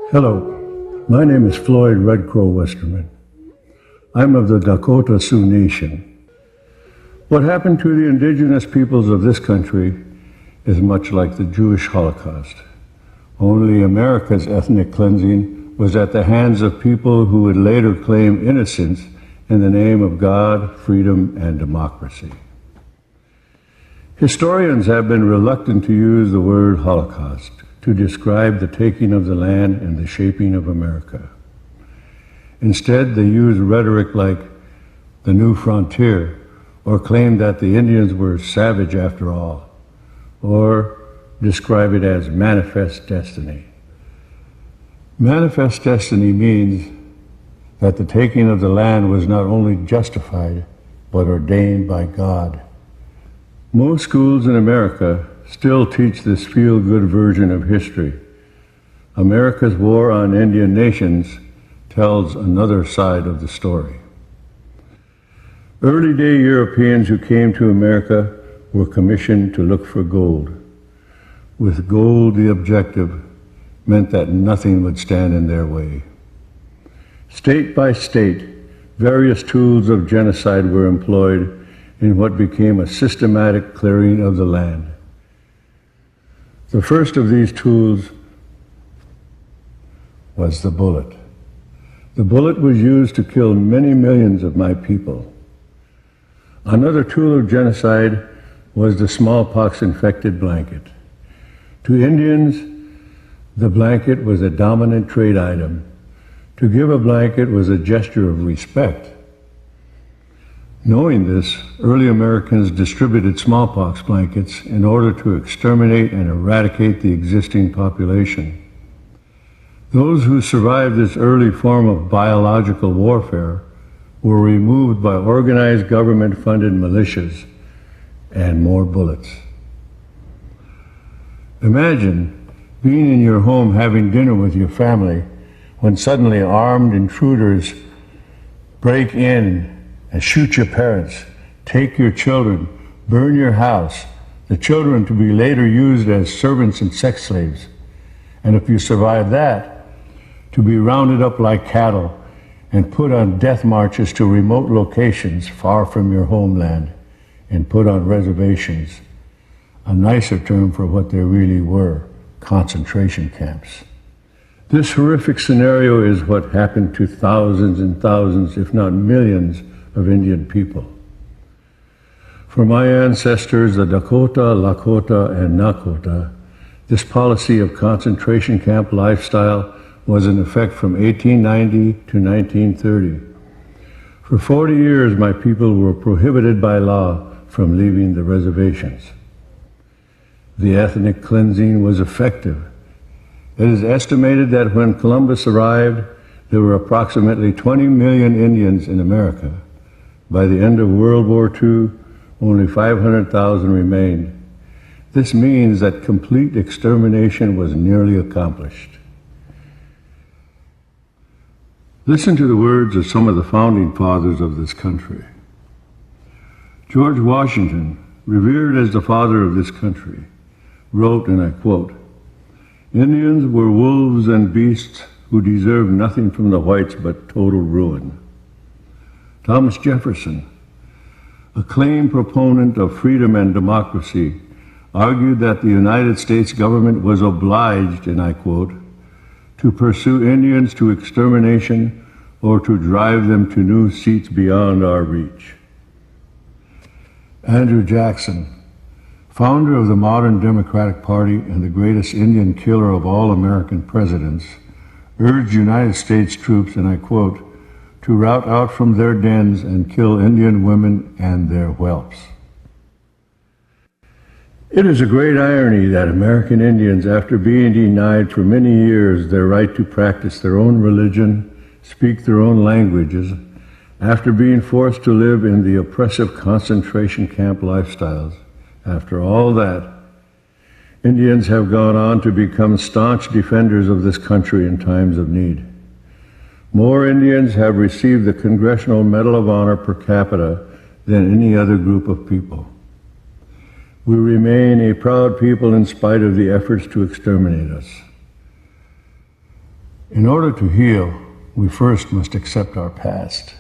Hello, my name is Floyd Red Crow Westerman. I'm of the Dakota Sioux Nation. What happened to the indigenous peoples of this country is much like the Jewish Holocaust. Only America's ethnic cleansing was at the hands of people who would later claim innocence in the name of God, freedom, and democracy. Historians have been reluctant to use the word Holocaust to describe the taking of the land and the shaping of America. Instead, they use rhetoric like the new frontier, or claim that the Indians were savage after all, or describe it as manifest destiny. Manifest destiny means that the taking of the land was not only justified, but ordained by God. Most schools in America still teach this feel-good version of history. America's war on Indian nations tells another side of the story. Early-day Europeans who came to America were commissioned to look for gold. With gold, the objective meant that nothing would stand in their way. State by state, various tools of genocide were employed in what became a systematic clearing of the land. The first of these tools was the bullet. The bullet was used to kill many millions of my people. Another tool of genocide was the smallpox-infected blanket. To Indians, the blanket was a dominant trade item. To give a blanket was a gesture of respect. Knowing this, early Americans distributed smallpox blankets in order to exterminate and eradicate the existing population. Those who survived this early form of biological warfare were removed by organized government-funded militias and more bullets. Imagine being in your home having dinner with your family when suddenly armed intruders break in and shoot your parents, take your children, burn your house, the children to be later used as servants and sex slaves. And if you survive that, to be rounded up like cattle and put on death marches to remote locations far from your homeland and put on reservations, a nicer term for what they really were, concentration camps. This horrific scenario is what happened to thousands and thousands, if not millions, of Indian people. For my ancestors, the Dakota, Lakota, and Nakota, this policy of concentration camp lifestyle was in effect from 1890 to 1930. For 40 years, my people were prohibited by law from leaving the reservations. The ethnic cleansing was effective. It is estimated that when Columbus arrived, there were approximately 20 million Indians in America. By the end of World War II, only 500,000 remained. This means that complete extermination was nearly accomplished. Listen to the words of some of the founding fathers of this country. George Washington, revered as the father of this country, wrote, and I quote, "Indians were wolves and beasts who deserved nothing from the whites but total ruin." Thomas Jefferson, acclaimed proponent of freedom and democracy, argued that the United States government was obliged, and I quote, "to pursue Indians to extermination or to drive them to new seats beyond our reach." Andrew Jackson, founder of the modern Democratic Party and the greatest Indian killer of all American presidents, urged United States troops, and I quote, "to rout out from their dens and kill Indian women and their whelps." It is a great irony that American Indians, after being denied for many years their right to practice their own religion, speak their own languages, after being forced to live in the oppressive concentration camp lifestyles, after all that, Indians have gone on to become staunch defenders of this country in times of need. More Indians have received the Congressional Medal of Honor per capita than any other group of people. We remain a proud people in spite of the efforts to exterminate us. In order to heal, we first must accept our past.